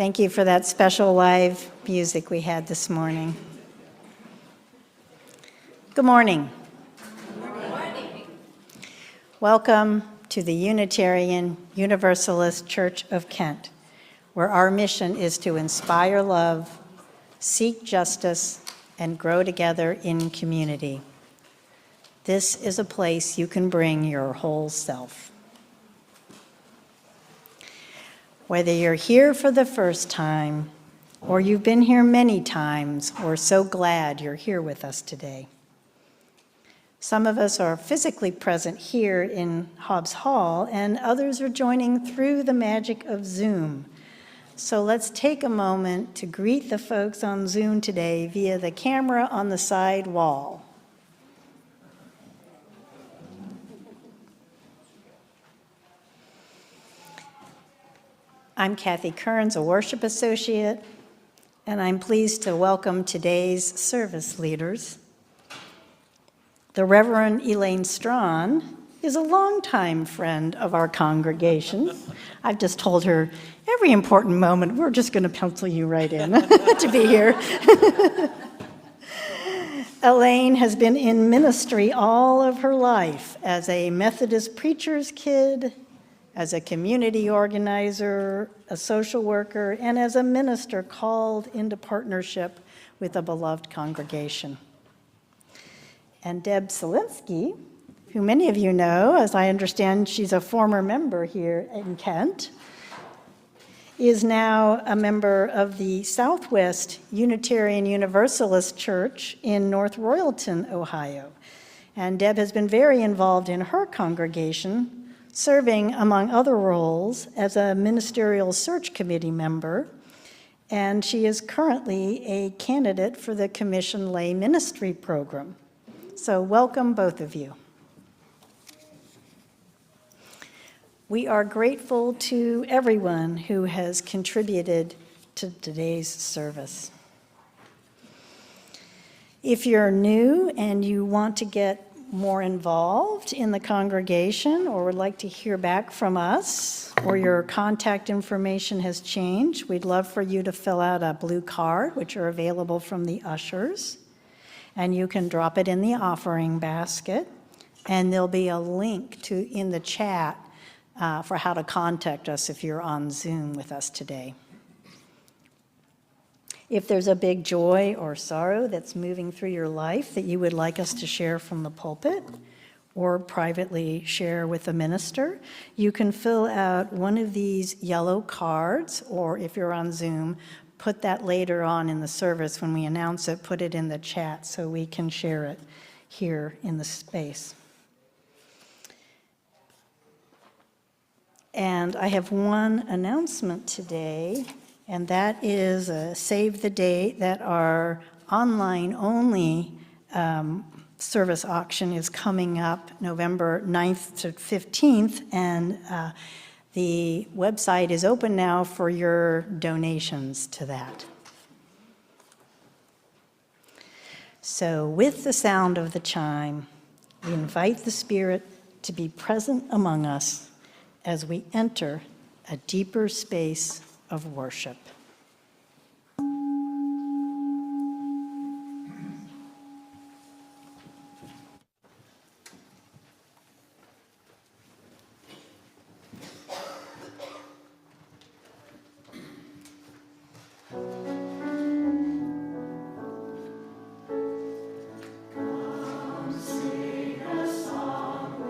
Thank you for that special live music we had this morning. Good morning. Good morning. Welcome to the Unitarian Universalist Church of Kent, where our mission is to inspire love, seek justice, and grow together in community. This is a place you can bring your whole self. Whether you're here for the first time, or you've been here many times, we're so glad you're here with us today. Some of us are physically present here in Hobbs Hall, and others are joining through the magic of Zoom. So let's take a moment to greet the folks on Zoom today via the camera on the side wall. I'm Kathy Kearns, a worship associate, and I'm pleased to welcome today's service leaders. The Reverend Elaine Strawn is a longtime friend of our congregation. I've just told her every important moment, we're just going to pencil you right in to be here. Elaine has been in ministry all of her life as a Methodist preacher's kid, as a community organizer, a social worker, and as a minister called into partnership with a beloved congregation. And Deb Selinsky, who many of you know, as I understand she's a former member here in Kent, is now a member of the Southwest Unitarian Universalist Church in North Royalton, Ohio. And Deb has been very involved in her congregation, serving, among other roles, as a ministerial search committee member, and she is currently a candidate for the Commission Lay Ministry Program. So welcome, both of you. We are grateful to everyone who has contributed to today's service. If you're new and you want to get more involved in the congregation or would like to hear back from us, or your contact information has changed, we'd love for you to fill out a blue card, which are available from the ushers, and you can drop it in the offering basket, and there'll be a link in the chat for how to contact us if you're on Zoom with us today. If there's a big joy or sorrow that's moving through your life that you would like us to share from the pulpit or privately share with a minister, you can fill out one of these yellow cards, or if you're on Zoom, put that later on in the service when we announce it, put it in the chat so we can share it here in the space. And I have one announcement today, and that is a save the date that our online only service auction is coming up November 9th to 15th, and the website is open now for your donations to that. So with the sound of the chime, we invite the Spirit to be present among us as we enter a deeper space of worship. Come sing a song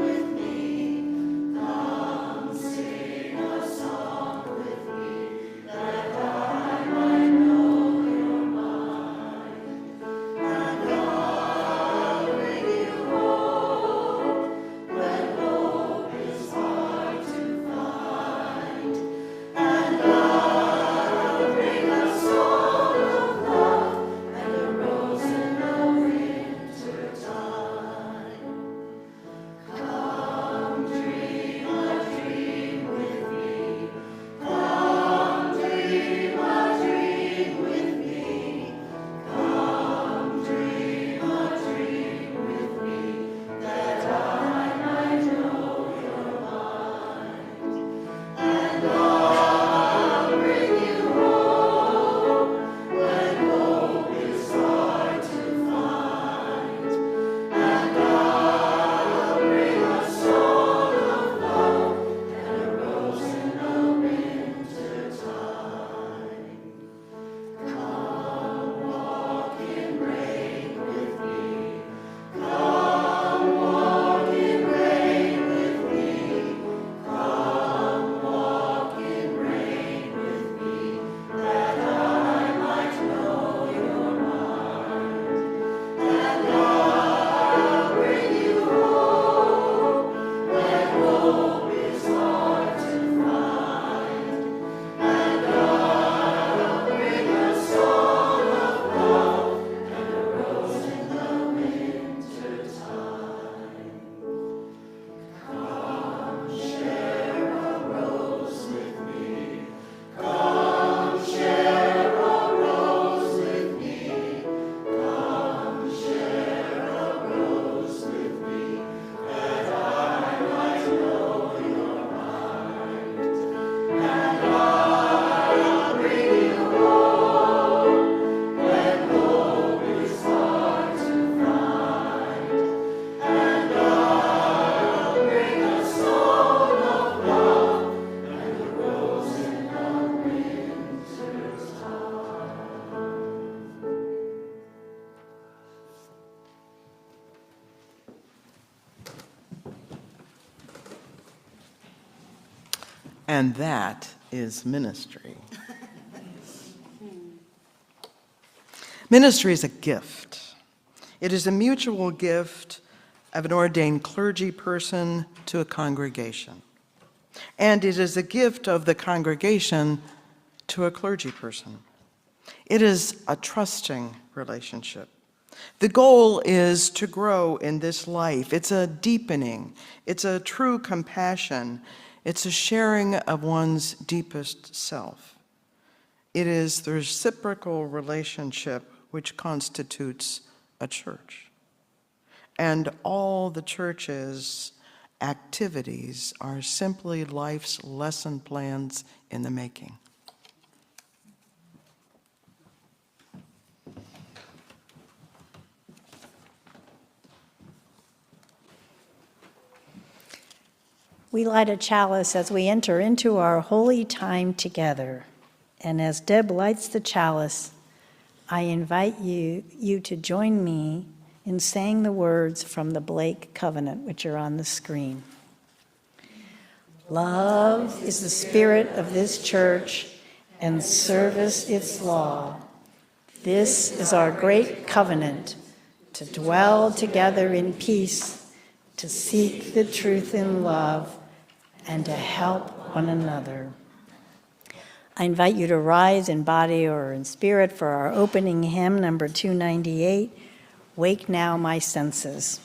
with me. And that is ministry. Ministry is a gift. It is a mutual gift of an ordained clergy person to a congregation. And it is a gift of the congregation to a clergy person. It is a trusting relationship. The goal is to grow in this life. It's a deepening. It's a true compassion. It's a sharing of one's deepest self. It is the reciprocal relationship which constitutes a church. And all the church's activities are simply life's lesson plans in the making. We light a chalice as we enter into our holy time together. And as Deb lights the chalice, I invite you to join me in saying the words from the Blake Covenant, which are on the screen. Love is the spirit of this church, and service its law. This is our great covenant, to dwell together in peace, to seek the truth in love, and to help one another. I invite you to rise in body or in spirit for our opening hymn, number 298, Wake Now My Senses.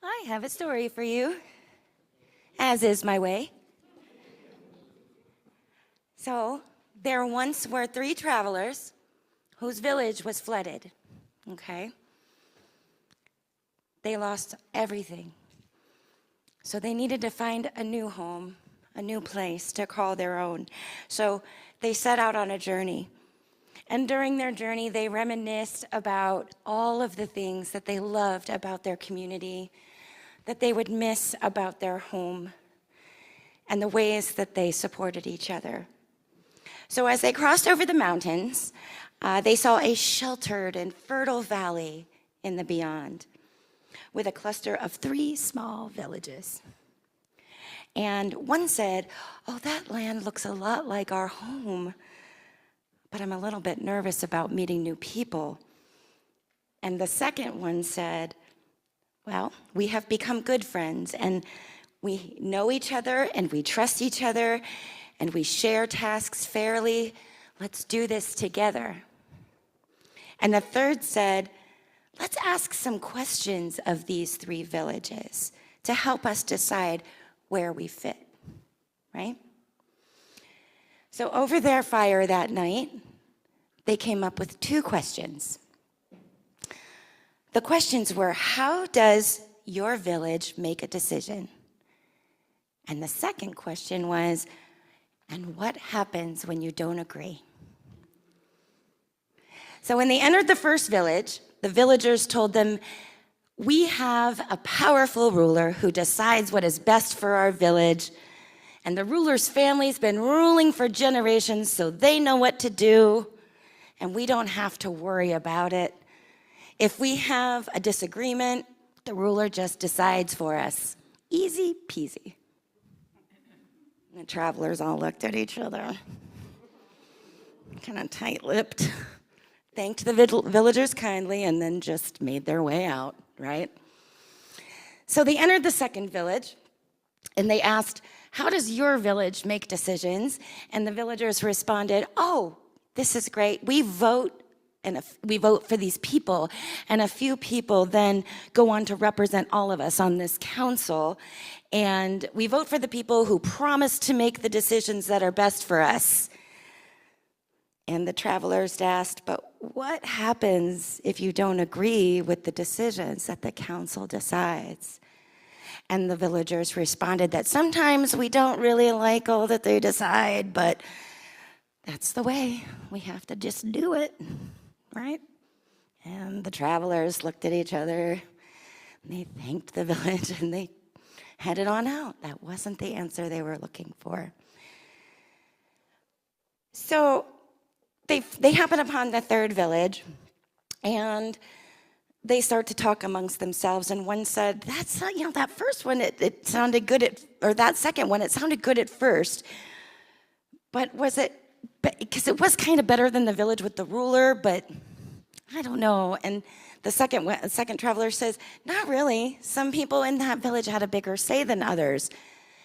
I have a story for you, as is my way. So, there once were 3 travelers whose village was flooded, okay? They lost everything. So they needed to find a new home, a new place to call their own. So they set out on a journey. And during their journey, they reminisced about all of the things that they loved about their community, that they would miss about their home, and the ways that they supported each other. So as they crossed over the mountains, they saw a sheltered and fertile valley in the beyond, with a cluster of 3 small villages. And one said, "Oh, that land looks a lot like our home, but I'm a little bit nervous about meeting new people." And the second one said, "Well, we have become good friends, and we know each other, and we trust each other, and we share tasks fairly. Let's do this together." And the third said, "Let's ask some questions of these 3 villages to help us decide where we fit," right? So over their fire that night, they came up with 2 questions. The questions were, how does your village make a decision? And the second question was, and what happens when you don't agree? So when they entered the first village, the villagers told them, "We have a powerful ruler who decides what is best for our village, and the ruler's family's been ruling for generations, so they know what to do, and we don't have to worry about it. If we have a disagreement, the ruler just decides for us. Easy peasy." And the travelers all looked at each other, kind of tight-lipped, thanked the villagers kindly, and then just made their way out, right? So they entered the second village, and they asked, "How does your village make decisions?" And the villagers responded, "Oh, this is great. We vote for these people, and a few people then go on to represent all of us on this council, and we vote for the people who promise to make the decisions that are best for us." And the travelers asked, "But what happens if you don't agree with the decisions that the council decides?" And the villagers responded that sometimes we don't really like all that they decide, but that's the way. We have to just do it, right? And the travelers looked at each other, and they thanked the village, and they headed on out. That wasn't the answer they were looking for. So they happen upon the third village, and they start to talk amongst themselves, and one said, "That's not, that first one, it sounded good or that second one, it sounded good at first, but was it, because it was kind of better than the village with the ruler, but I don't know." And the second traveler says, "Not really. Some people in that village had a bigger say than others."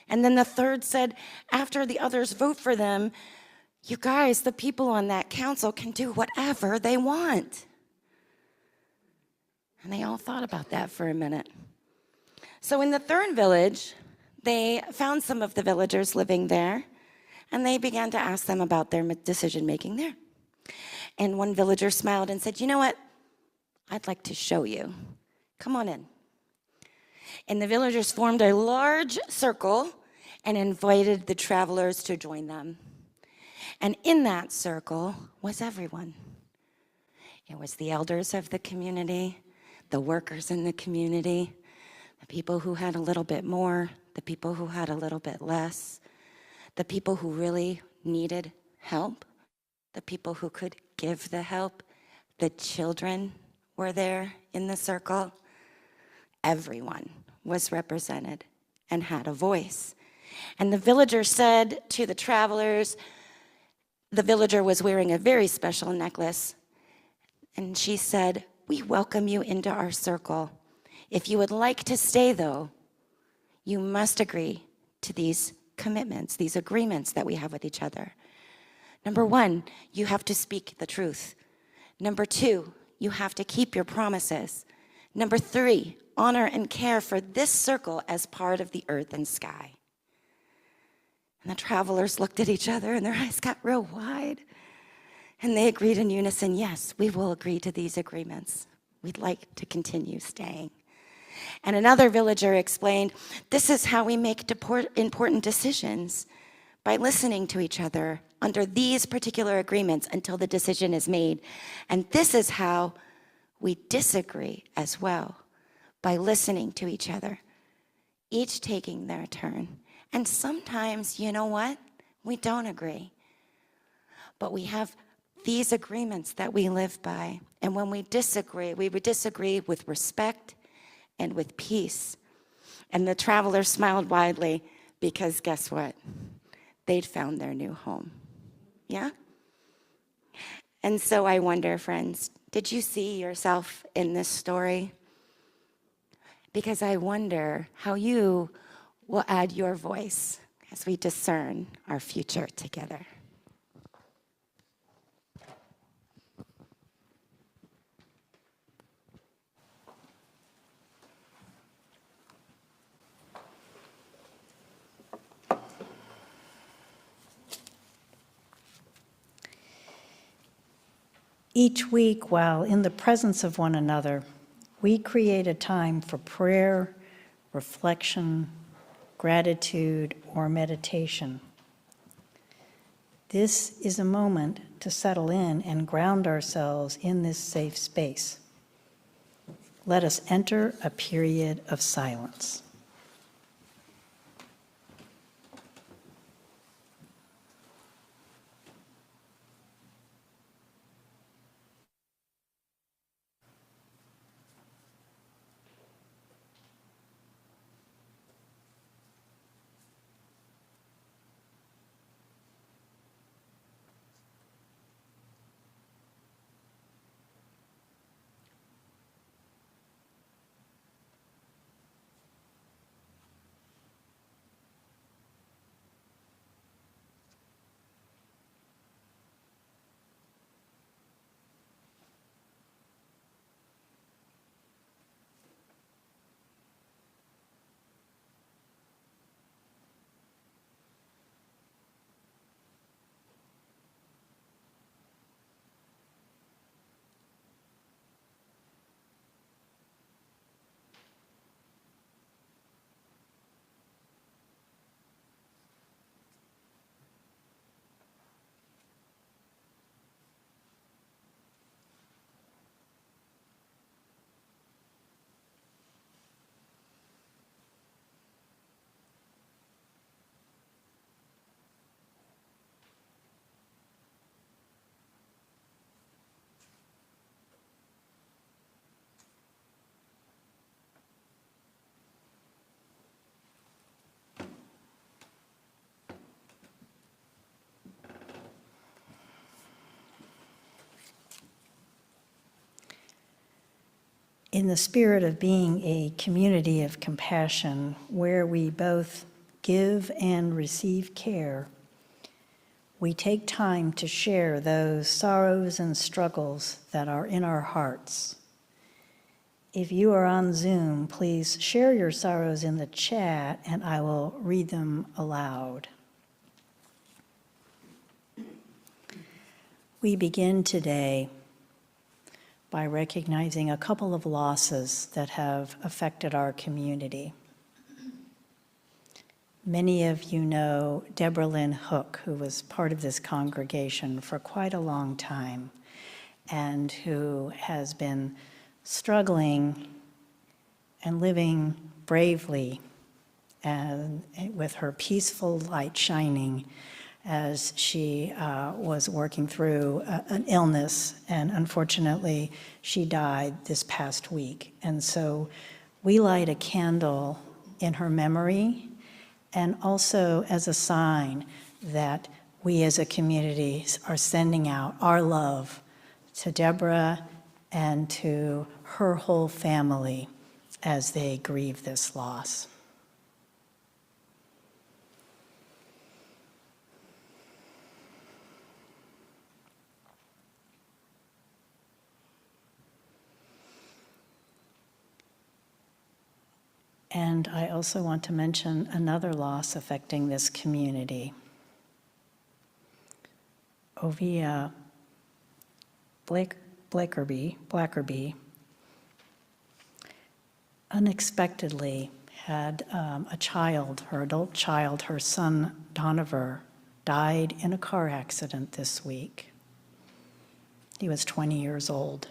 And then the third said, "After the others vote for them, you guys, the people on that council can do whatever they want." And they all thought about that for a minute. So in the third village, they found some of the villagers living there, and they began to ask them about their decision-making there. And one villager smiled and said, "You know what? I'd like to show you. Come on in." And the villagers formed a large circle and invited the travelers to join them. And in that circle was everyone. It was the elders of the community, the workers in the community, the people who had a little bit more, the people who had a little bit less, the people who really needed help, the people who could give the help. The children were there in the circle. Everyone was represented and had a voice. And the villager said to the travelers, the villager was wearing a very special necklace, and she said, "We welcome you into our circle. If you would like to stay, though, you must agree to these commitments, these agreements that we have with each other. Number 1, you have to speak the truth. Number 2, you have to keep your promises. Number 3, honor and care for this circle as part of the earth and sky." And the travelers looked at each other, and their eyes got real wide. And they agreed in unison, "Yes, we will agree to these agreements. We'd like to continue staying." And another villager explained, "This is how we make important decisions, by listening to each other under these particular agreements until the decision is made. And this is how we disagree as well, by listening to each other, each taking their turn. And sometimes, you know what? We don't agree. But we have these agreements that we live by. And when we disagree, we would disagree with respect and with peace." And the traveler smiled widely. because guess what? They'd found their new home. Yeah? And so I wonder, friends, did you see yourself in this story? Because I wonder how you will add your voice as we discern our future together. Each week, while in the presence of one another, we create a time for prayer, reflection, gratitude, or meditation. This is a moment to settle in and ground ourselves in this safe space. Let us enter a period of silence. In the spirit of being a community of compassion where we both give and receive care, we take time to share those sorrows and struggles that are in our hearts. If you are on Zoom, please share your sorrows in the chat and I will read them aloud. We begin today by recognizing a couple of losses that have affected our community. Many of you know Deborah Lynn Hook, who was part of this congregation for quite a long time and who has been struggling and living bravely and with her peaceful light shining as she was working through an illness, and unfortunately she died this past week. And so we light a candle in her memory and also as a sign that we as a community are sending out our love to Deborah and to her whole family as they grieve this loss. And I also want to mention another loss affecting this community. Ovia Blackerby unexpectedly had a child, her adult child, her son Donover, died in a car accident this week. He was 20 years old.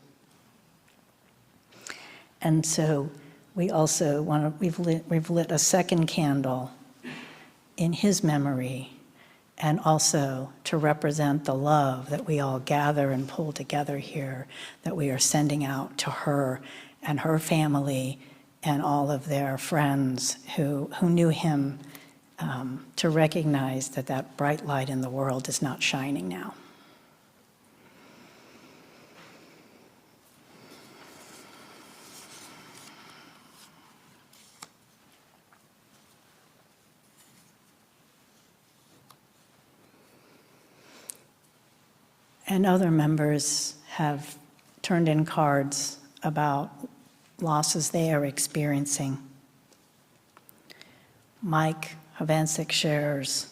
And so we also we've lit a second candle in his memory, and also to represent the love that we all gather and pull together here, that we are sending out to her and her family and all of their friends who knew him to recognize that that bright light in the world is not shining now. And other members have turned in cards about losses they are experiencing. Mike Havancic shares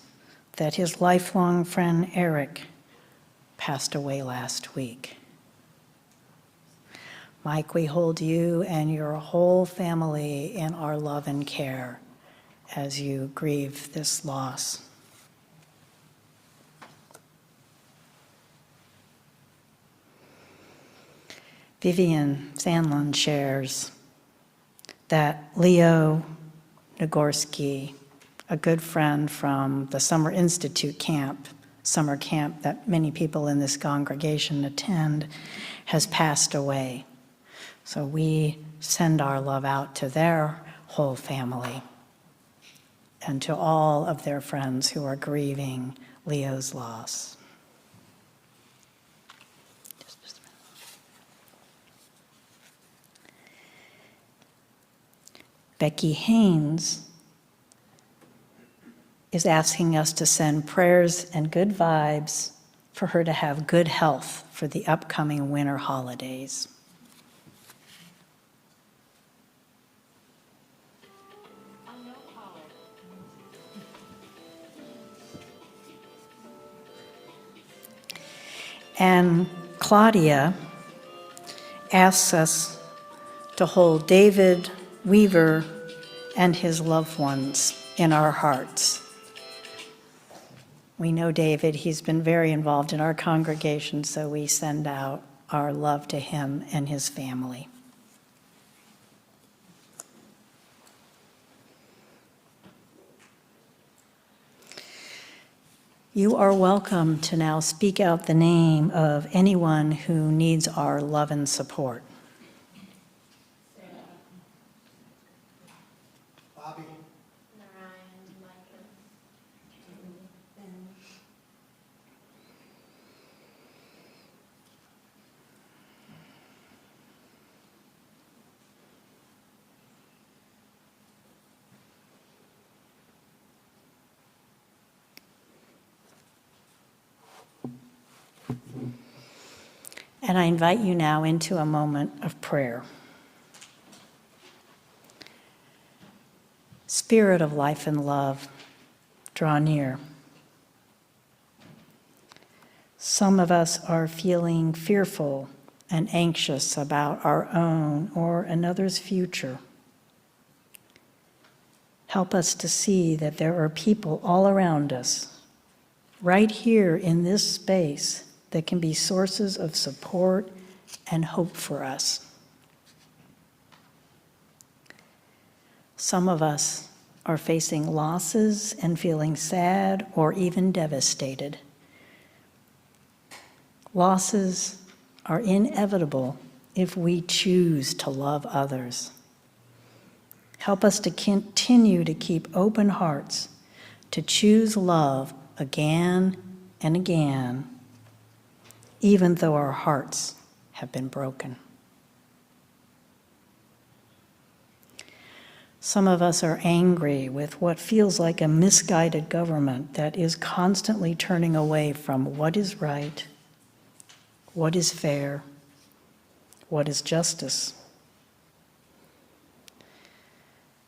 that his lifelong friend Eric passed away last week. Mike, we hold you and your whole family in our love and care as you grieve this loss. Vivian Sandlin shares that Leo Nagorski, a good friend from the Summer Institute summer camp that many people in this congregation attend, has passed away. So we send our love out to their whole family and to all of their friends who are grieving Leo's loss. Becky Haynes is asking us to send prayers and good vibes for her to have good health for the upcoming winter holidays. And Claudia asks us to hold David Weaver and his loved ones in our hearts. We know David, he's been very involved in our congregation, so we send out our love to him and his family. You are welcome to now speak out the name of anyone who needs our love and support. Bobby. And I invite you now into a moment of prayer. Spirit of life and love, draw near. Some of us are feeling fearful and anxious about our own or another's future. Help us to see that there are people all around us, right here in this space, that can be sources of support and hope for us. Some of us are facing losses and feeling sad or even devastated. Losses are inevitable if we choose to love others. Help us to continue to keep open hearts, to choose love again and again, even though our hearts have been broken. Some of us are angry with what feels like a misguided government that is constantly turning away from what is right, what is fair, what is justice.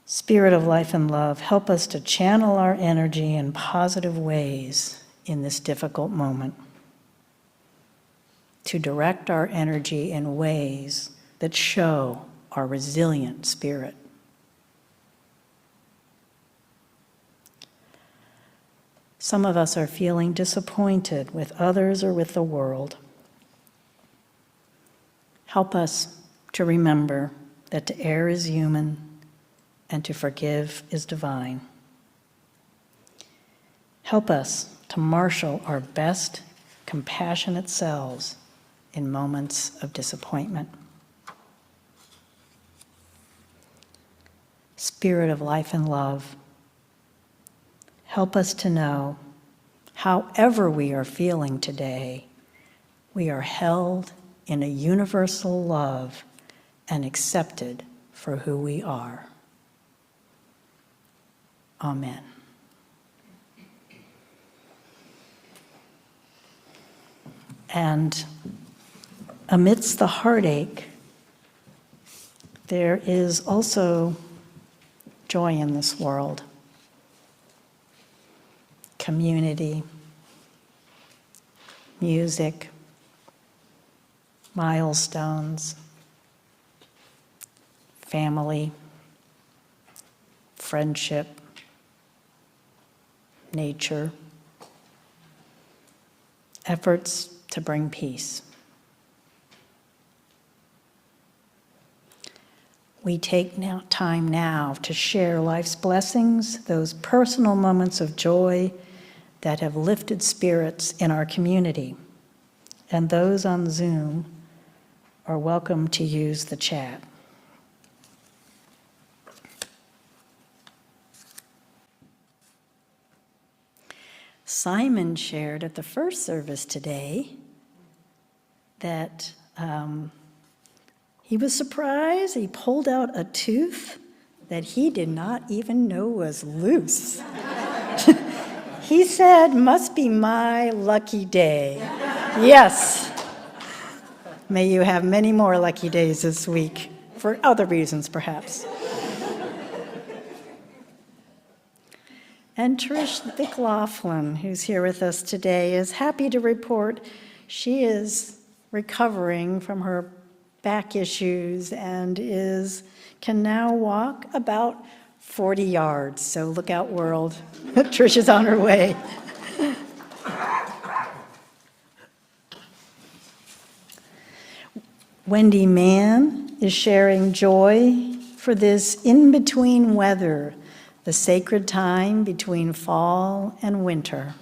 Spirit of life and love, help us to channel our energy in positive ways in this difficult moment, to direct our energy in ways that show our resilient spirit. Some of us are feeling disappointed with others or with the world. Help us to remember that to err is human and to forgive is divine. Help us to marshal our best, compassionate selves in moments of disappointment. Spirit of life and love, Help us to know, however we are feeling today, we are held in a universal love and accepted for who we are. Amen. And amidst the heartache, there is also joy in this world. Community, music, milestones, family, friendship, nature, efforts to bring peace. We take time now to share life's blessings, those personal moments of joy that have lifted spirits in our community. And those on Zoom are welcome to use the chat. Simon shared at the first service today that he was surprised. He pulled out a tooth that he did not even know was loose. He said, "Must be my lucky day." Yes. May you have many more lucky days this week, for other reasons perhaps. And Trish McLaughlin, who's here with us today, is happy to report she is recovering from her back issues and can now walk about 40 yards. So look out, world. Trish is on her way. Wendy Mann is sharing joy for this in-between weather, the sacred time between fall and winter.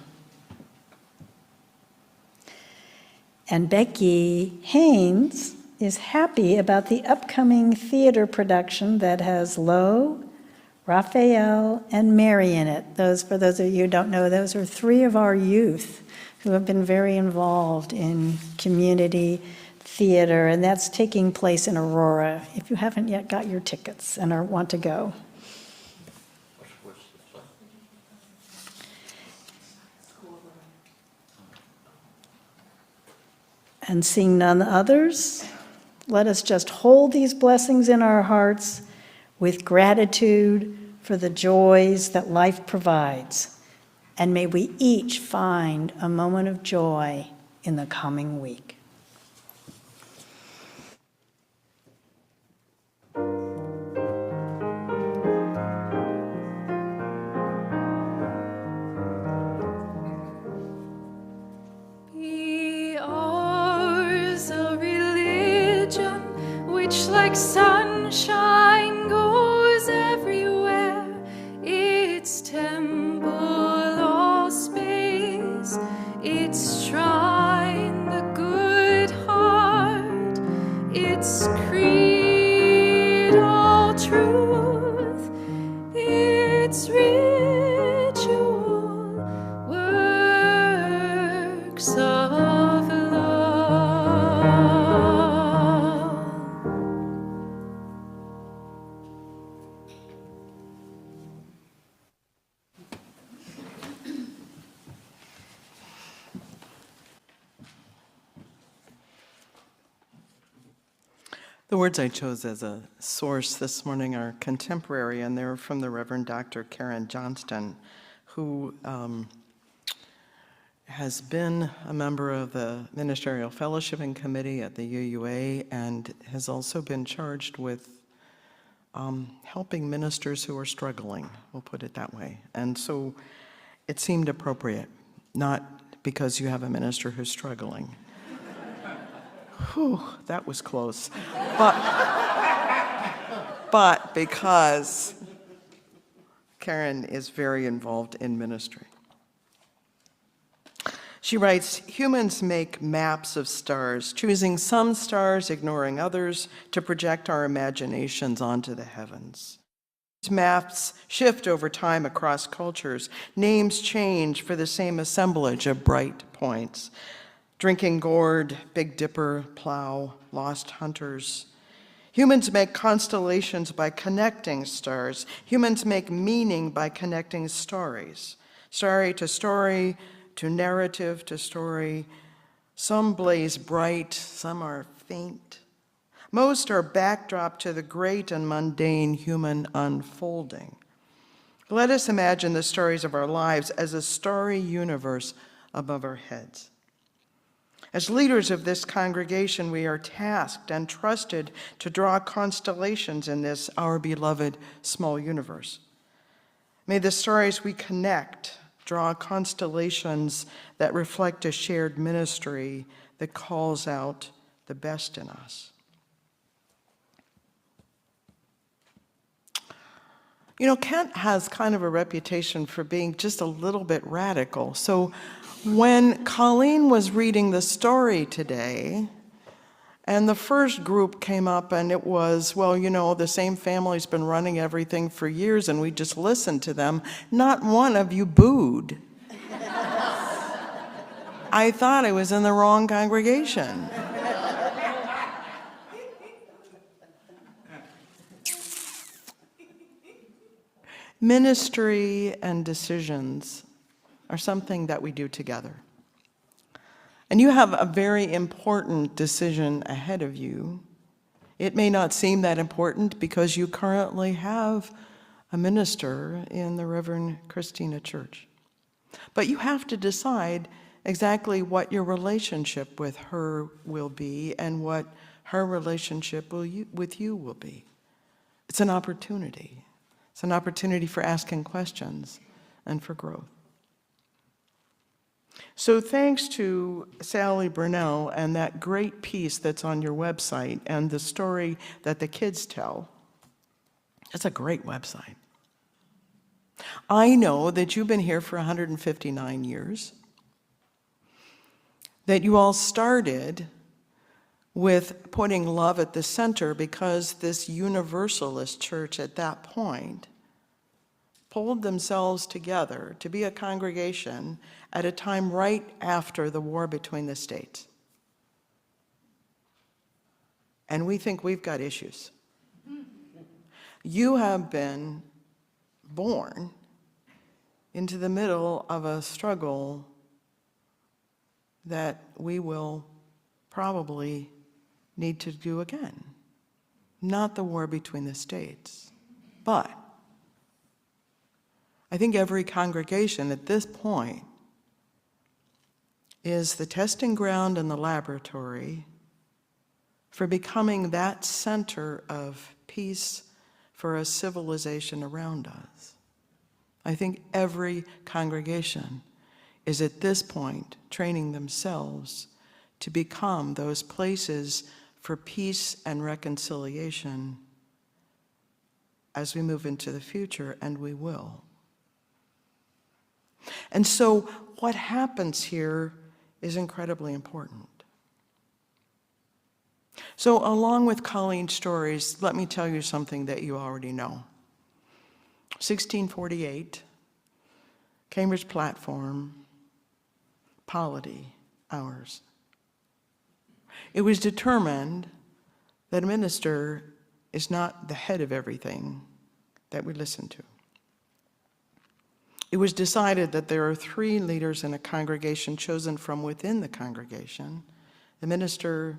And Becky Haynes is happy about the upcoming theater production that has Lo, Raphael, and Mary in it. For those of you who don't know, those are three of our youth who have been very involved in community theater, and that's taking place in Aurora, if you haven't yet got your tickets and want to go. And seeing none others, let us just hold these blessings in our hearts with gratitude for the joys that life provides. And may we each find a moment of joy in the coming week. Like sunshine goes everywhere, its temple or space, its shrine, the good heart, its creed, all truth, its ritual works of love. The words I chose as a source this morning are contemporary, and they're from the Reverend Dr. Karen Johnston, who has been a member of the Ministerial Fellowshipping Committee at the UUA and has also been charged with helping ministers who are struggling, we'll put it that way. And so it seemed appropriate, not because you have a minister who's struggling. Whew, that was close. But because Karen is very involved in ministry. She writes, humans make maps of stars, choosing some stars, ignoring others, to project our imaginations onto the heavens. Maps shift over time across cultures. Names change for the same assemblage of bright points. Drinking Gourd, Big Dipper, Plow, Lost Hunters. Humans make constellations by connecting stars. Humans make meaning by connecting stories. Story to narrative to story. Some blaze bright, some are faint. Most are backdrop to the great and mundane human unfolding. Let us imagine the stories of our lives as a starry universe above our heads. As leaders of this congregation, we are tasked and trusted to draw constellations in this, our beloved, small universe. May the stories we connect draw constellations that reflect a shared ministry that calls out the best in us. You know, Kent has kind of a reputation for being just a little bit radical. So when Colleen was reading the story today, and the first group came up and it was, well, you know, the same family's been running everything for years and we just listened to them, not one of you booed. I thought I was in the wrong congregation. Ministry and decisions are something that we do together. And you have a very important decision ahead of you. It may not seem that important because you currently have a minister in the Reverend Christina Church. But you have to decide exactly what your relationship with her will be and what her relationship with you will be. It's an opportunity. It's an opportunity for asking questions and for growth. So thanks to Sally Burnell and that great piece that's on your website and the story that the kids tell, it's a great website. I know that you've been here for 159 years, that you all started with putting love at the center because this Universalist church at that point pulled themselves together to be a congregation at a time right after the war between the states. And we think we've got issues. You have been born into the middle of a struggle that we will probably need to do again. Not the war between the states, but I think every congregation at this point is the testing ground and the laboratory for becoming that center of peace for a civilization around us. I think every congregation is at this point training themselves to become those places for peace and reconciliation as we move into the future, and we will. And so what happens here is incredibly important. So along with Colleen's stories, let me tell you something that you already know. 1648, Cambridge Platform, polity, ours. It was determined that a minister is not the head of everything that we listen to. It was decided that there are 3 leaders in a congregation chosen from within the congregation: the minister,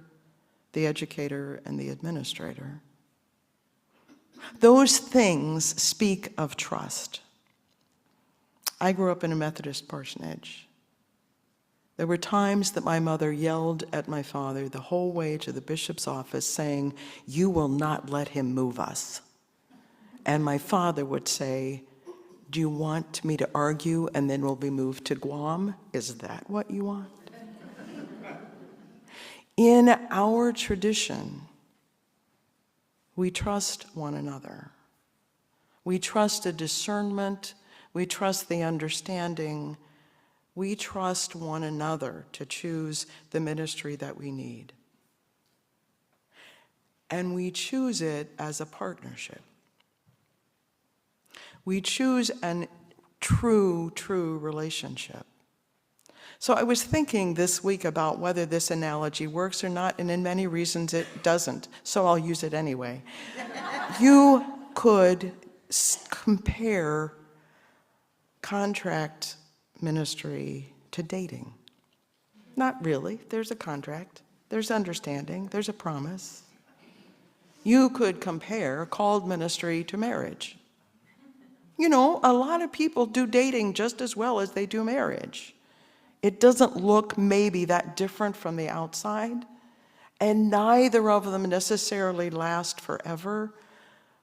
the educator, and the administrator. Those things speak of trust. I grew up in a Methodist parsonage. There were times that my mother yelled at my father the whole way to the bishop's office saying, "You will not let him move us." And my father would say, "Do you want me to argue and then we'll be moved to Guam? Is that what you want?" In our tradition, we trust one another. We trust a discernment. We trust the understanding. We trust one another to choose the ministry that we need. And we choose it as a partnership. We choose a true relationship. So I was thinking this week about whether this analogy works or not, and in many reasons it doesn't, so I'll use it anyway. You could compare contract ministry to dating. Not really. There's a contract, there's understanding, there's a promise. You could compare called ministry to marriage. You know, a lot of people do dating just as well as they do marriage. It doesn't look maybe that different from the outside, and neither of them necessarily last forever,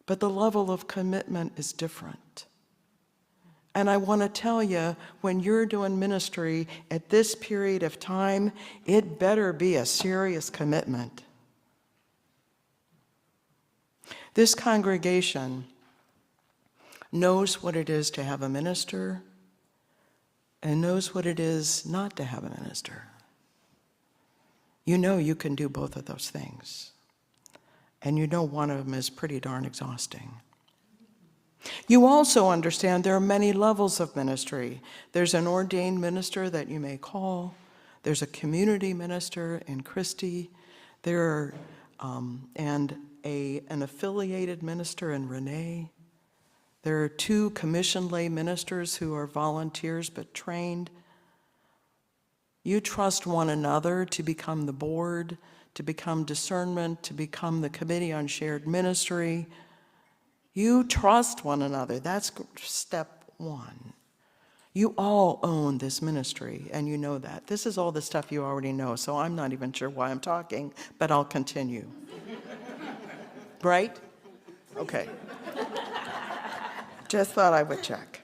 but the level of commitment is different. And I want to tell you, when you're doing ministry at this period of time, it better be a serious commitment. This congregation knows what it is to have a minister and knows what it is not to have a minister. You know you can do both of those things. And you know one of them is pretty darn exhausting. You also understand there are many levels of ministry. There's an ordained minister that you may call. There's a community minister in Christie. There are an affiliated minister in Renee. There are 2 commissioned lay ministers who are volunteers but trained. You trust one another to become the board, to become discernment, to become the committee on shared ministry. You trust one another. That's step 1. You all own this ministry, and you know that. This is all the stuff you already know, so I'm not even sure why I'm talking, but I'll continue. Right? Okay. Just thought I would check.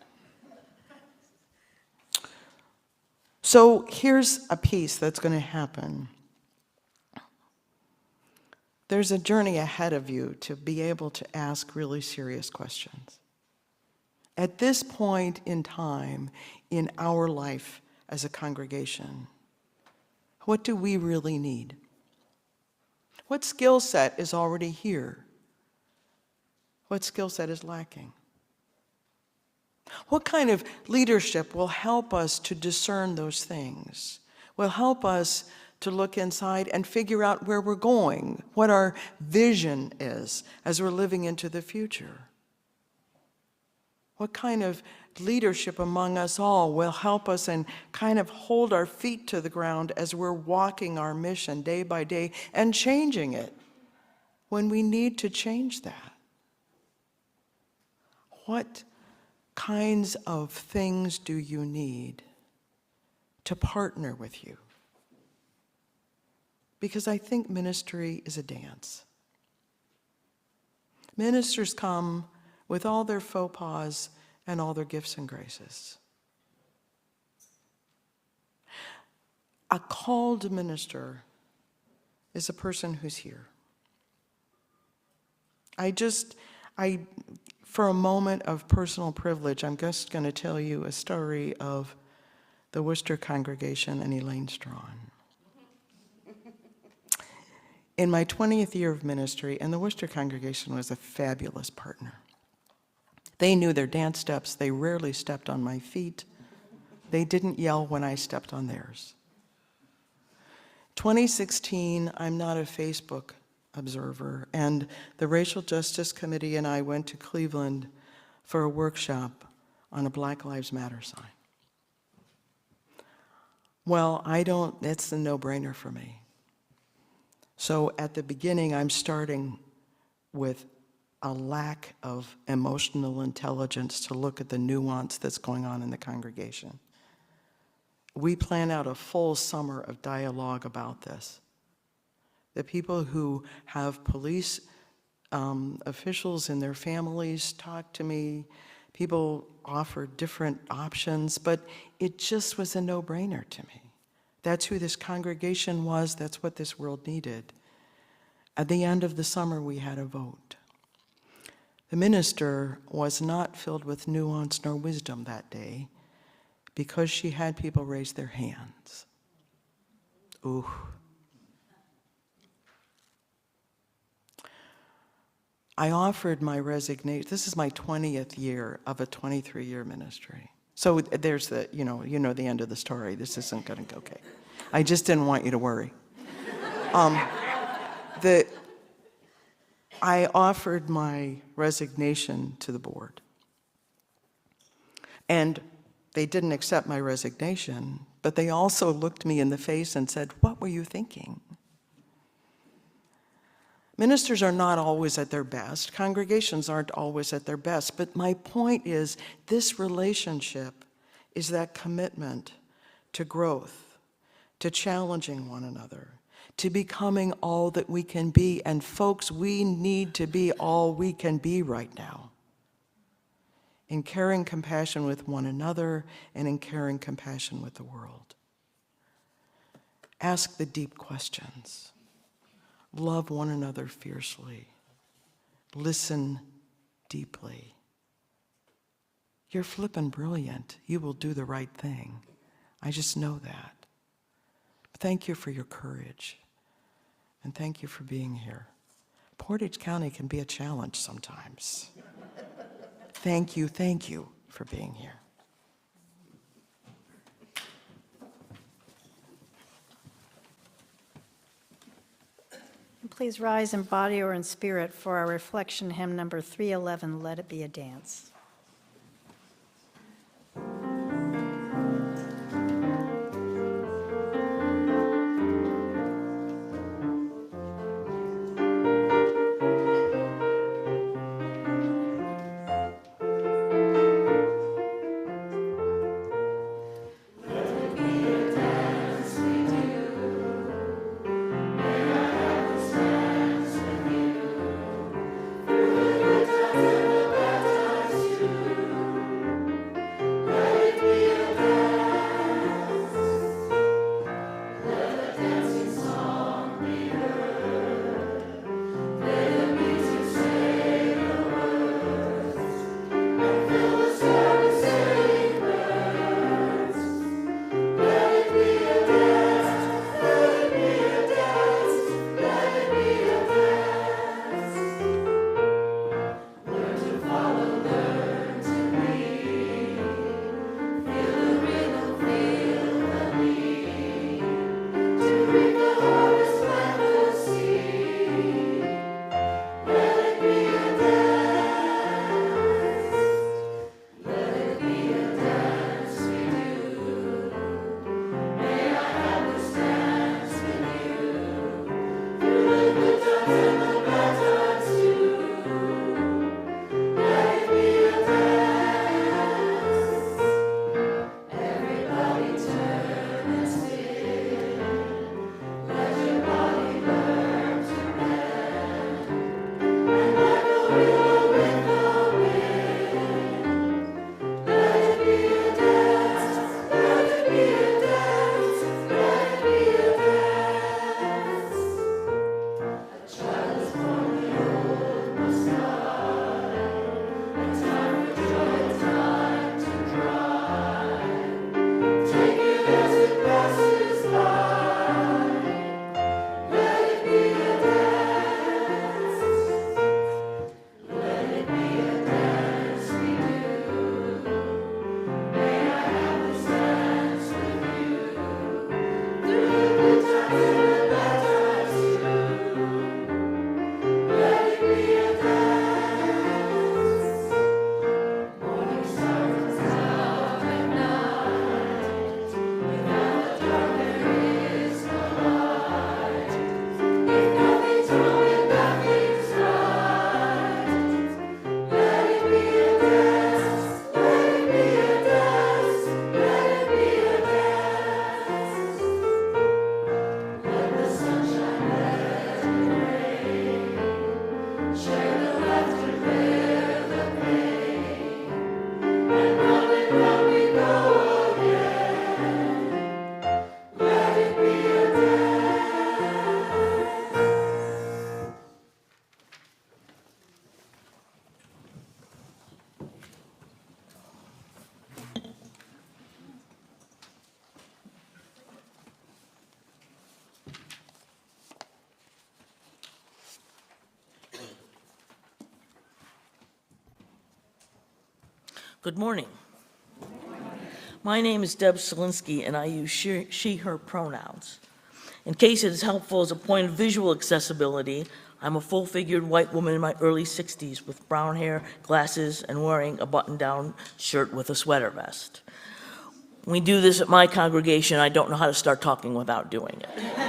So here's a piece that's going to happen. There's a journey ahead of you to be able to ask really serious questions. At this point in time in our life as a congregation, what do we really need? What skill set is already here? What skill set is lacking? What kind of leadership will help us to discern those things? Will help us to look inside and figure out where we're going, what our vision is as we're living into the future? What kind of leadership among us all will help us and kind of hold our feet to the ground as we're walking our mission day by day and changing it when we need to change that? What kinds of things do you need to partner with you? Because I think ministry is a dance. Ministers come with all their faux pas and all their gifts and graces. A called minister is a person who's here. For a moment of personal privilege, I'm just going to tell you a story of the Worcester congregation and Elaine Strawn. In my 20th year of ministry, and the Worcester congregation was a fabulous partner. They knew their dance steps. They rarely stepped on my feet. They didn't yell when I stepped on theirs. 2016, I'm not a Facebook observer, and the Racial Justice Committee and I went to Cleveland for a workshop on a Black Lives Matter sign. Well, it's a no-brainer for me. So at the beginning, I'm starting with a lack of emotional intelligence to look at the nuance that's going on in the congregation. We plan out a full summer of dialogue about this. The people who have police officials in their families talk to me. People offer different options, but it just was a no-brainer to me. That's who this congregation was. That's what this world needed. At the end of the summer, we had a vote. The minister was not filled with nuance nor wisdom that day because she had people raise their hands. Ooh. I offered my resignation. This is my 20th year of a 23-year ministry. So there's the, you know the end of the story. This isn't going to go okay. I just didn't want you to worry. I offered my resignation to the board. And they didn't accept my resignation, but they also looked me in the face and said, "What were you thinking?" Ministers are not always at their best. Congregations aren't always at their best. But my point is, this relationship is that commitment to growth, to challenging one another, to becoming all that we can be. And folks, we need to be all we can be right now, in caring compassion with one another and in caring compassion with the world. Ask the deep questions. Love one another fiercely. Listen deeply. You're flippin' brilliant. You will do the right thing. I just know that. Thank you for your courage. And thank you for being here. Portage County can be a challenge sometimes. Thank you for being here. Please rise in body or in spirit for our reflection hymn number 311, Let It Be a Dance. Let Good morning. My name is Deb Solinsky, and I use she, her pronouns. In case it is helpful as a point of visual accessibility, I'm a full-figured white woman in my early 60s with brown hair, glasses, and wearing a button-down shirt with a sweater vest. We do this at my congregation. I don't know how to start talking without doing it.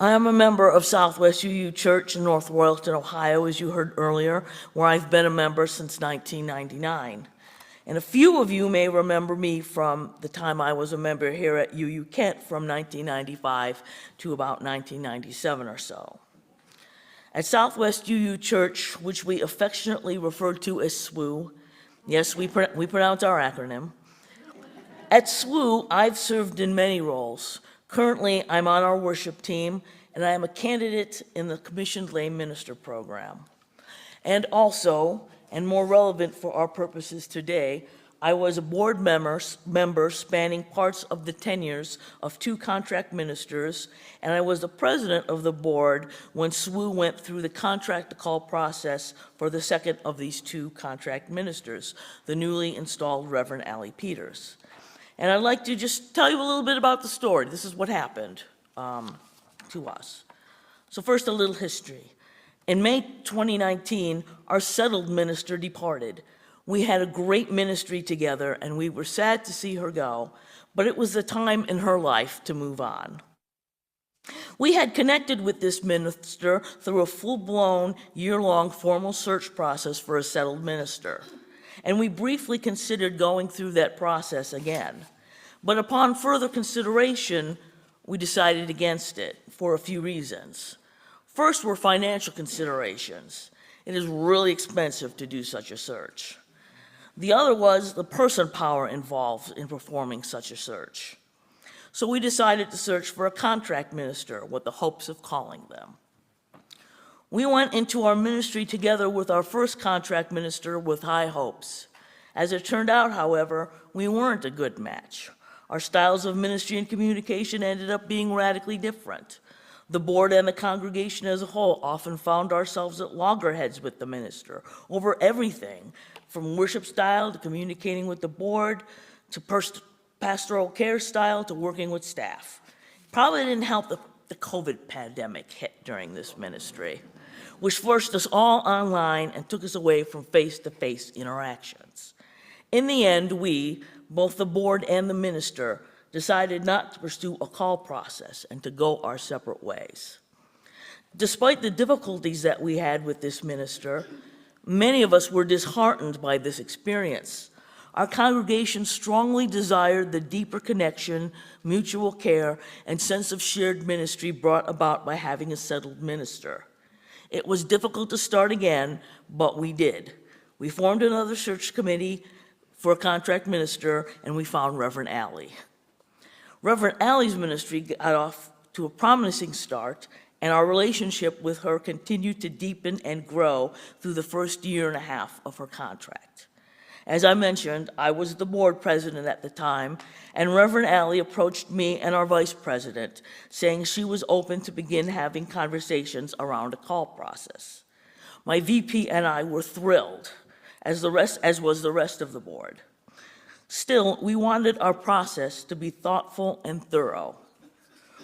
I am a member of Southwest UU Church in North Royalton, Ohio, as you heard earlier, where I've been a member since 1999. And a few of you may remember me from the time I was a member here at UU Kent from 1995 to about 1997 or so. At Southwest UU Church, which we affectionately refer to as SWU, yes, we pronounce our acronym. At SWU, I've served in many roles. Currently, I'm on our worship team, and I am a candidate in the Commissioned Lay Minister program. And also, and more relevant for our purposes today, I was a board member spanning parts of the tenures of 2 contract ministers, and I was the president of the board when SWU went through the contract to call process for the second of these 2 contract ministers, the newly installed Reverend Allie Peters. And I'd like to just tell you a little bit about the story. This is what happened to us. So first, a little history. In May 2019, our settled minister departed. We had a great ministry together, and we were sad to see her go, but it was the time in her life to move on. We had connected with this minister through a full-blown, year-long formal search process for a settled minister. And we briefly considered going through that process again. But upon further consideration, we decided against it for a few reasons. First were financial considerations. It is really expensive to do such a search. The other was the person power involved in performing such a search. So we decided to search for a contract minister with the hopes of calling them. We went into our ministry together with our first contract minister with high hopes. As it turned out, however, we weren't a good match. Our styles of ministry and communication ended up being radically different. The board and the congregation as a whole often found ourselves at loggerheads with the minister over everything, from worship style to communicating with the board, to pastoral care style to working with staff. Probably didn't help the COVID pandemic hit during this ministry, which forced us all online and took us away from face-to-face interactions. In the end, we, both the board and the minister, decided not to pursue a call process and to go our separate ways. Despite the difficulties that we had with this minister, many of us were disheartened by this experience. Our congregation strongly desired the deeper connection, mutual care, and sense of shared ministry brought about by having a settled minister. It was difficult to start again, but we did. We formed another search committee for a contract minister, and we found Reverend Allie. Reverend Allie's ministry got off to a promising start, and our relationship with her continued to deepen and grow through the first year and a half of her contract. As I mentioned, I was the board president at the time, and Reverend Allie approached me and our vice president, saying she was open to begin having conversations around a call process. My VP and I were thrilled, as was the rest of the board. Still, we wanted our process to be thoughtful and thorough.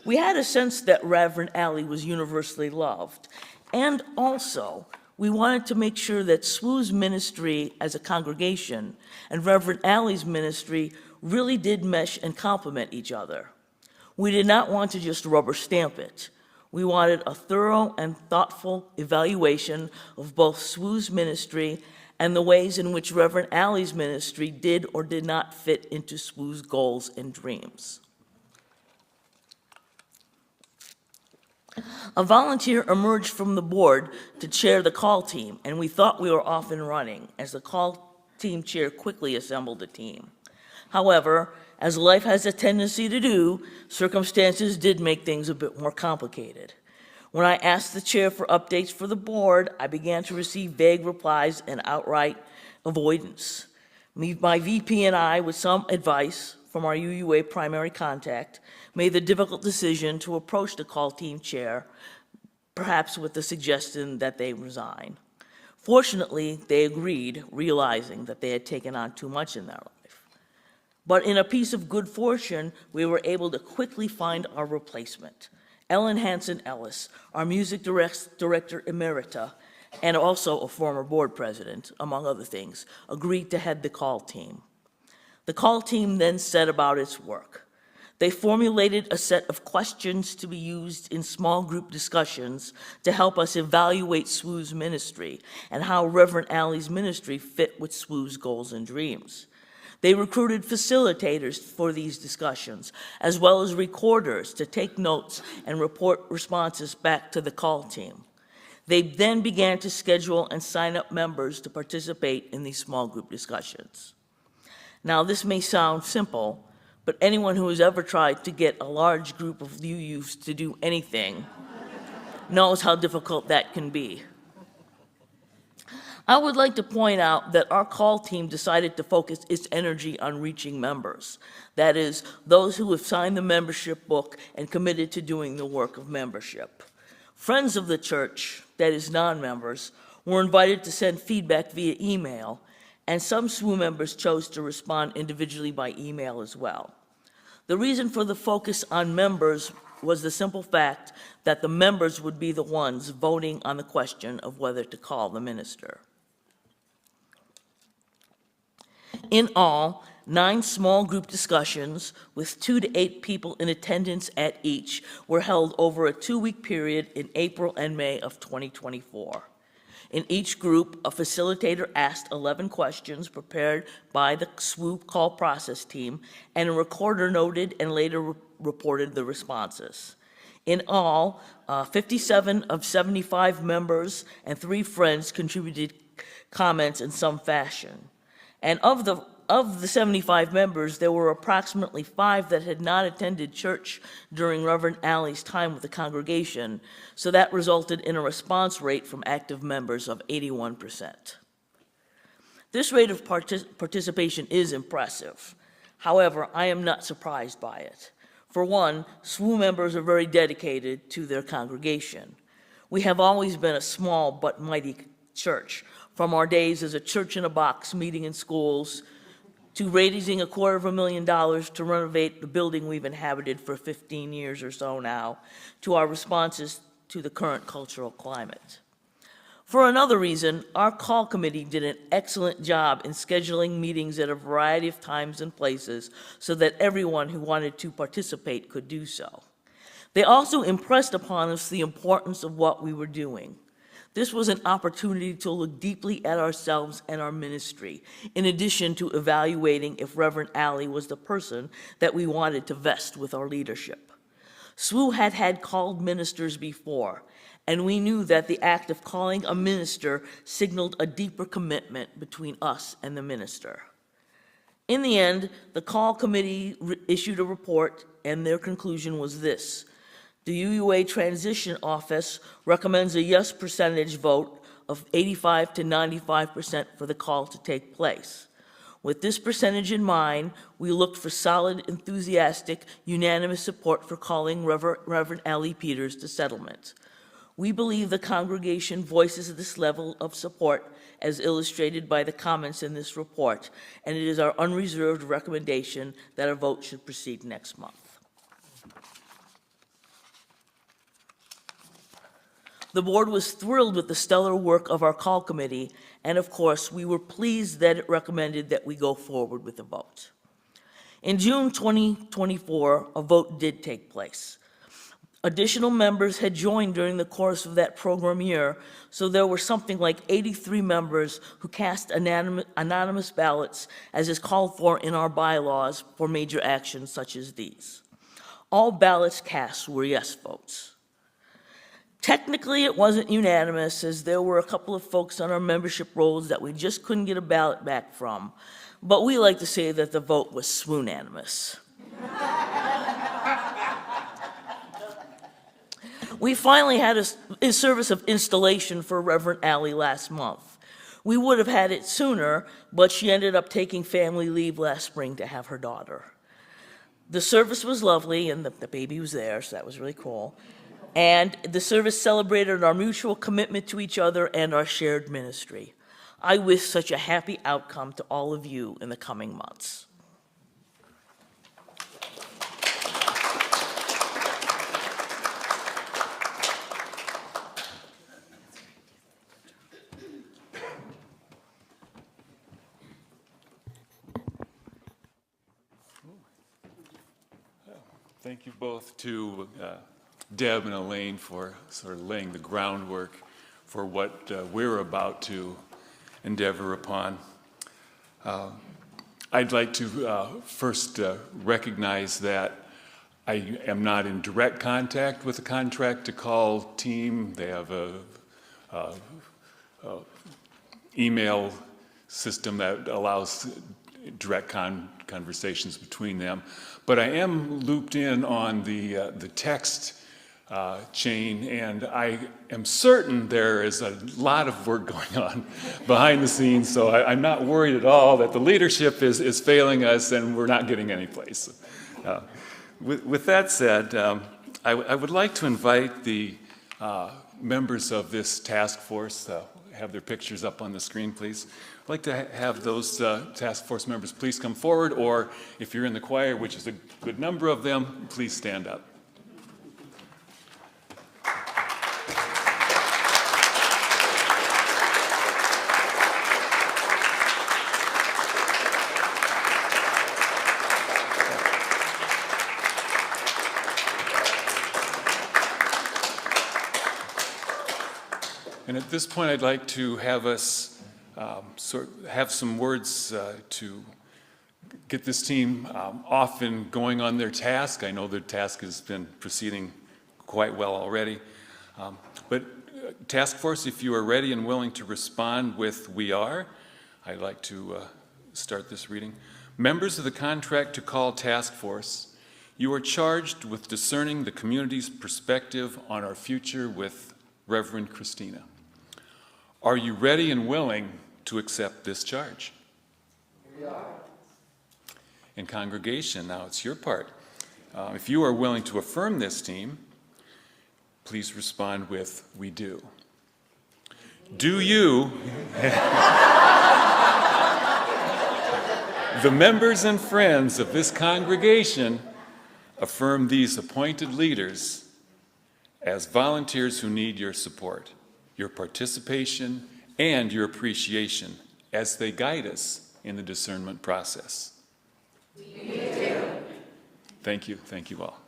We had a sense that Reverend Allie was universally loved, and also we wanted to make sure that SWU's ministry as a congregation and Reverend Allie's ministry really did mesh and complement each other. We did not want to just rubber stamp it. We wanted a thorough and thoughtful evaluation of both SWU's ministry and the ways in which Reverend Allie's ministry did or did not fit into SWU's goals and dreams. A volunteer emerged from the board to chair the call team, and we thought we were off and running as the call team chair quickly assembled a team. However, as life has a tendency to do, circumstances did make things a bit more complicated. When I asked the chair for updates for the board, I began to receive vague replies and outright avoidance. My VP and I, with some advice from our UUA primary contact, made the difficult decision to approach the call team chair, perhaps with the suggestion that they resign. Fortunately, they agreed, realizing that they had taken on too much in their life. But in a piece of good fortune, we were able to quickly find our replacement. Ellen Hansen Ellis, our music director emerita, and also a former board president, among other things, agreed to head the call team. The call team then set about its work. They formulated a set of questions to be used in small group discussions to help us evaluate SWU's ministry and how Reverend Alley's ministry fit with SWU's goals and dreams. They recruited facilitators for these discussions, as well as recorders to take notes and report responses back to the call team. They then began to schedule and sign up members to participate in these small group discussions. Now, this may sound simple, but anyone who has ever tried to get a large group of youths to do anything knows how difficult that can be. I would like to point out that our call team decided to focus its energy on reaching members. That is, those who have signed the membership book and committed to doing the work of membership. Friends of the church, that is non-members, were invited to send feedback via email, and some SWU members chose to respond individually by email as well. The reason for the focus on members was the simple fact that the members would be the ones voting on the question of whether to call the minister. In all, 9 small group discussions with 2 to 8 people in attendance at each were held over a 2-week period in April and May of 2024. In each group, a facilitator asked 11 questions prepared by the SWU call process team, and a recorder noted and later reported the responses. In all, 57 of 75 members and 3 friends contributed comments in some fashion. And of the 75 members, there were approximately 5 that had not attended church during Reverend Alley's time with the congregation, so that resulted in a response rate from active members of 81%. This rate of participation is impressive. However, I am not surprised by it. For one, SWU members are very dedicated to their congregation. We have always been a small but mighty church, from our days as a church in a box meeting in schools, to raising $250,000 to renovate the building we've inhabited for 15 years or so now, to our responses to the current cultural climate. For another reason, our call committee did an excellent job in scheduling meetings at a variety of times and places so that everyone who wanted to participate could do so. They also impressed upon us the importance of what we were doing. This was an opportunity to look deeply at ourselves and our ministry, in addition to evaluating if Reverend Alley was the person that we wanted to vest with our leadership. SWU had had called ministers before, and we knew that the act of calling a minister signaled a deeper commitment between us and the minister. In the end, the call committee issued a report, and their conclusion was this: the UUA Transition Office recommends a yes percentage vote of 85 to 95% for the call to take place. With this percentage in mind, we looked for solid, enthusiastic, unanimous support for calling Reverend Alley Peters to settlement. We believe the congregation voices this level of support as illustrated by the comments in this report, and it is our unreserved recommendation that a vote should proceed next month. The board was thrilled with the stellar work of our call committee, and of course, we were pleased that it recommended that we go forward with a vote. In June 2024, a vote did take place. Additional members had joined during the course of that program year, so there were something like 83 members who cast anonymous ballots, as is called for in our bylaws for major actions such as these. All ballots cast were yes votes. Technically, it wasn't unanimous, as there were a couple of folks on our membership rolls that we just couldn't get a ballot back from, but we like to say that the vote was swoonanimous. We finally had a service of installation for Reverend Alley last month. We would have had it sooner, but she ended up taking family leave last spring to have her daughter. The service was lovely, and the baby was there, so that was really cool. And the service celebrated our mutual commitment to each other and our shared ministry. I wish such a happy outcome to all of you in the coming months. Thank you both to Deb and Elaine for sort of laying the groundwork for what we're about to endeavor upon. I'd like to first recognize that I am not in direct contact with the Contract to Call team. They have a email system that allows direct conversations between them. But I am looped in on the text chain, and I am certain there is a lot of work going on behind the scenes, so I'm not worried at all that the leadership is failing us and we're not getting any place. With that said, I would like to invite the members of this task force, have their pictures up on the screen, please. I'd like to have those task force members please come forward, or if you're in the choir, which is a good number of them, please stand up. And at this point, I'd like to have us have some words to get this team off and going on their task. I know their task has been proceeding quite well already. But task force, if you are ready and willing to respond with "we are," I'd like to start this reading. Members of the Contract to Call task force, you are charged with discerning the community's perspective on our future with Reverend Christina. Are you ready and willing to accept this charge? We are. And congregation, now it's your part. If you are willing to affirm this team, please respond with "we do." Do you, the members and friends of this congregation, affirm these appointed leaders as volunteers who need your support, your participation, and your appreciation as they guide us in the discernment process? We do. Thank you. Thank you all.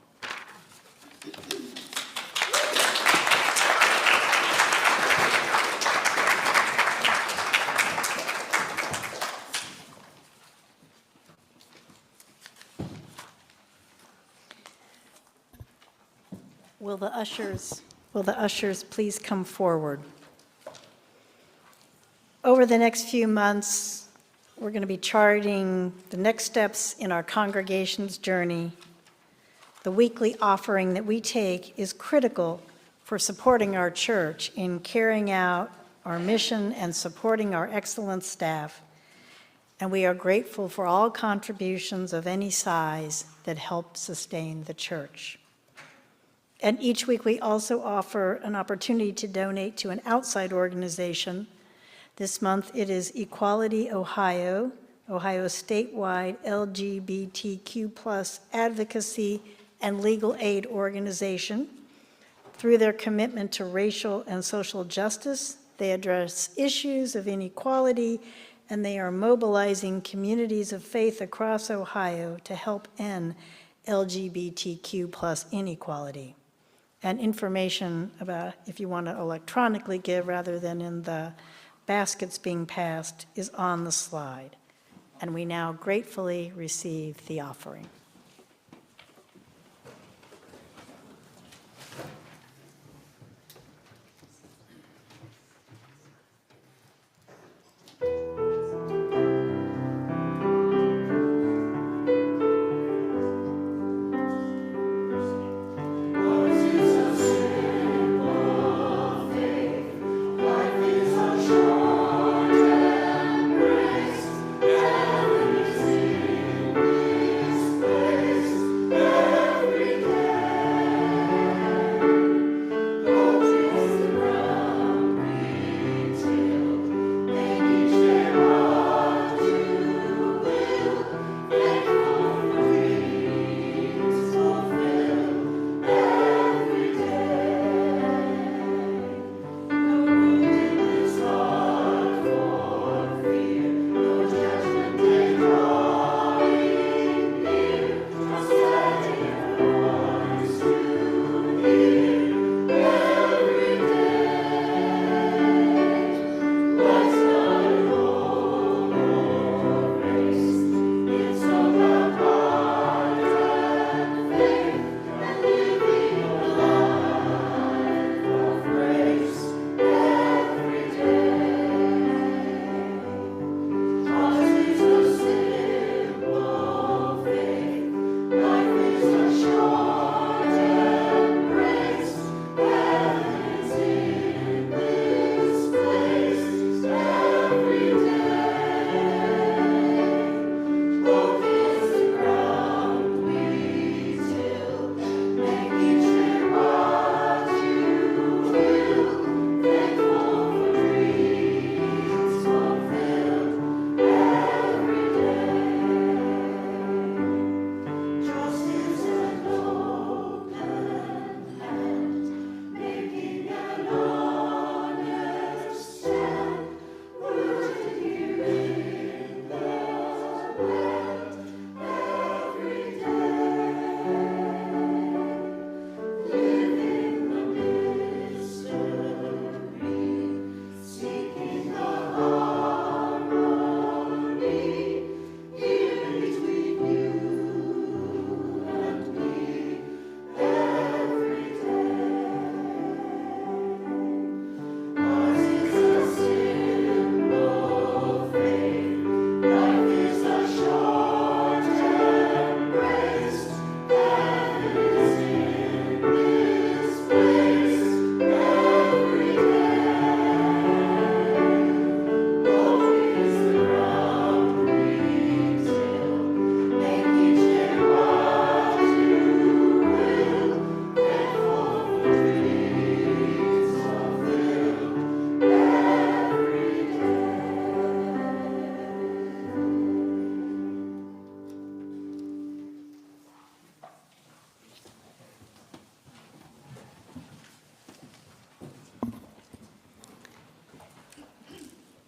Will the ushers please come forward? Over the next few months, we're going to be charting the next steps in our congregation's journey. The weekly offering that we take is critical for supporting our church in carrying out our mission and supporting our excellent staff. And we are grateful for all contributions of any size that help sustain the church. And each week we also offer an opportunity to donate to an outside organization. This month it is Equality Ohio, Ohio's statewide LGBTQ+ advocacy and legal aid organization. Through their commitment to racial and social justice, they address issues of inequality, and they are mobilizing communities of faith across Ohio to help end LGBTQ+ inequality. And information about if you want to electronically give rather than in the baskets being passed is on the slide. And we now gratefully receive the offering. Praise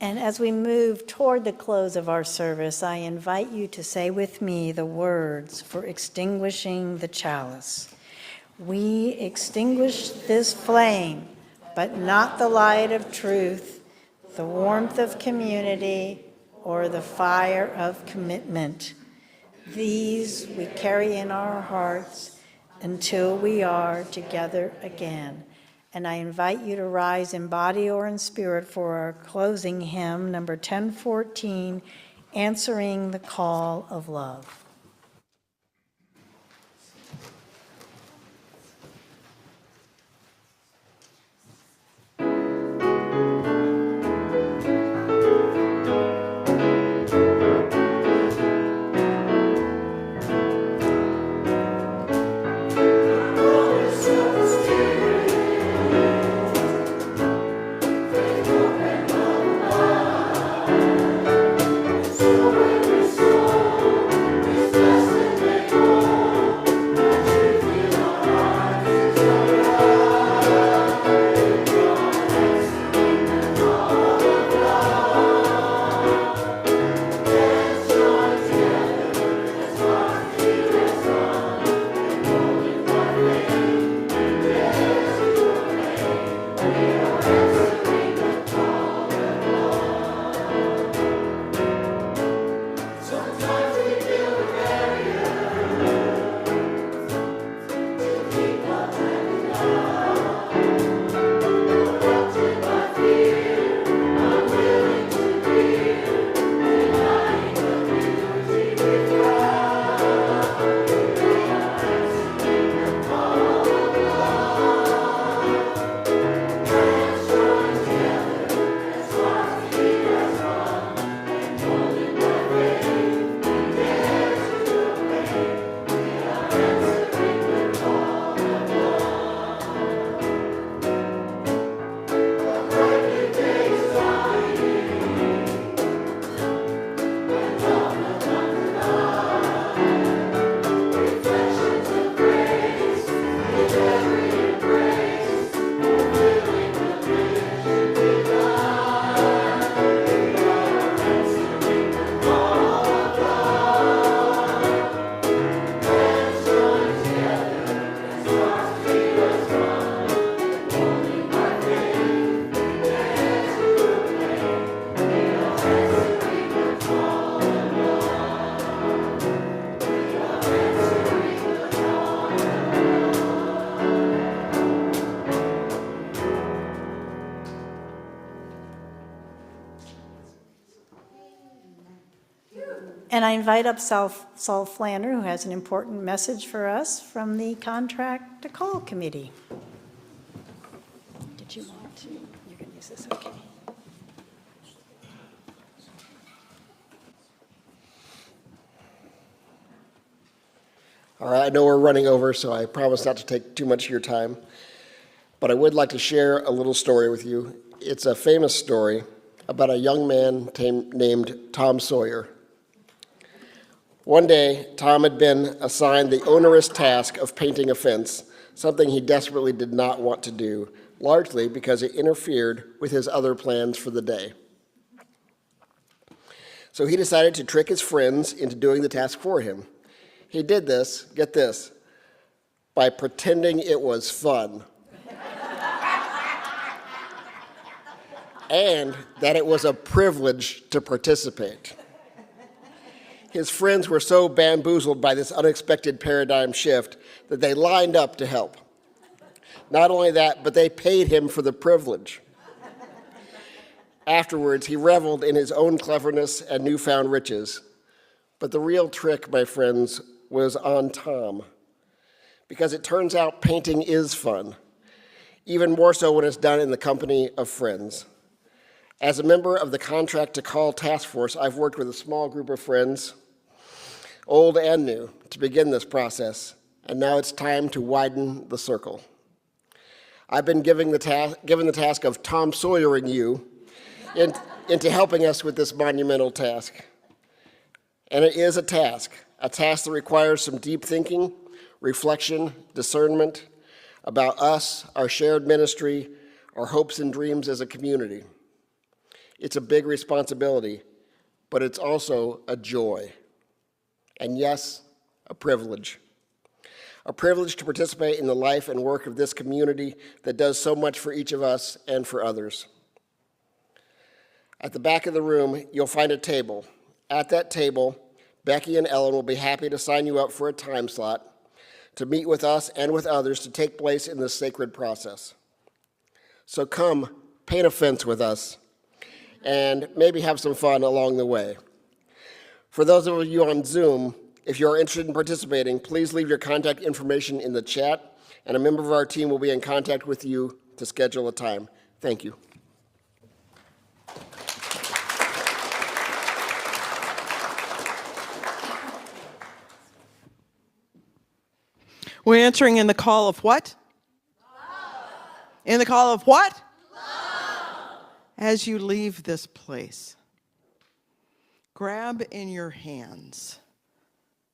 And as we move toward the close of our service, I invite you to say with me the words for extinguishing the chalice. We extinguish this flame, but not the light of truth, the warmth of community, or the fire of commitment. These we carry in our hearts until we are together again. And I invite you to rise in body or in spirit for our closing hymn, number 1014, Answering the Call of Love. And I invite up Saul Flanner, who has an important message for us from the Contract to Call Committee. Did you want to? You're going to use this, okay. All right, I know we're running over, so I promise not to take too much of your time. But I would like to share a little story with you. It's a famous story about a young man named Tom Sawyer. One day, Tom had been assigned the onerous task of painting a fence, something he desperately did not want to do, largely because it interfered with his other plans for the day. So he decided to trick his friends into doing the task for him. He did this, get this, by pretending it was fun. And that it was a privilege to participate. His friends were so bamboozled by this unexpected paradigm shift that they lined up to help. Not only that, but they paid him for the privilege. Afterwards, he reveled in his own cleverness and newfound riches. But the real trick, my friends, was on Tom. Because it turns out painting is fun, even more so when it's done in the company of friends. As a member of the Contract to Call Task Force, I've worked with a small group of friends, old and new, to begin this process, and now it's time to widen the circle. I've been given the task of Tom Sawyering you into helping us with this monumental task. And it is a task that requires some deep thinking, reflection, discernment about us, our shared ministry, our hopes and dreams as a community. It's a big responsibility, but it's also a joy. And yes, a privilege. A privilege to participate in the life and work of this community that does so much for each of us and for others. At the back of the room, you'll find a table. At that table, Becky and Ellen will be happy to sign you up for a time slot to meet with us and with others to take place in this sacred process. So come, paint a fence with us, and maybe have some fun along the way. For those of you on Zoom, if you're interested in participating, please leave your contact information in the chat, and a member of our team will be in contact with you to schedule a time. Thank you. We're answering in the call of what? Love. In the call of what? Love. As you leave this place, grab in your hands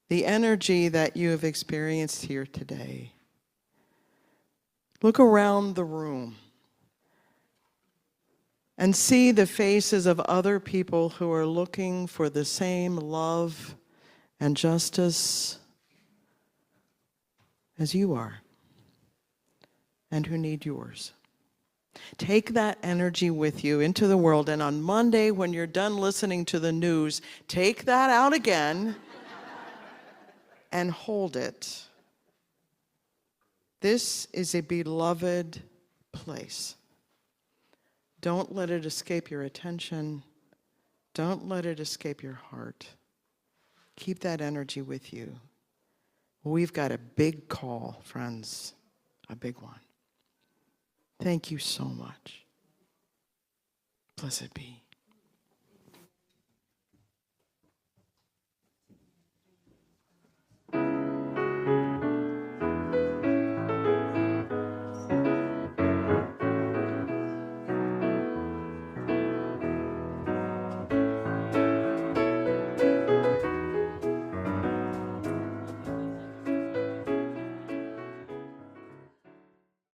the energy that you have experienced here today. Look around the room and see the faces of other people who are looking for the same love and justice as you are, and who need yours. Take that energy with you into the world, and on Monday, when you're done listening to the news, take that out again and hold it. This is a beloved place. Don't let it escape your attention. Don't let it escape your heart. Keep that energy with you. We've got a big call, friends, a big one. Thank you so much. Blessed be.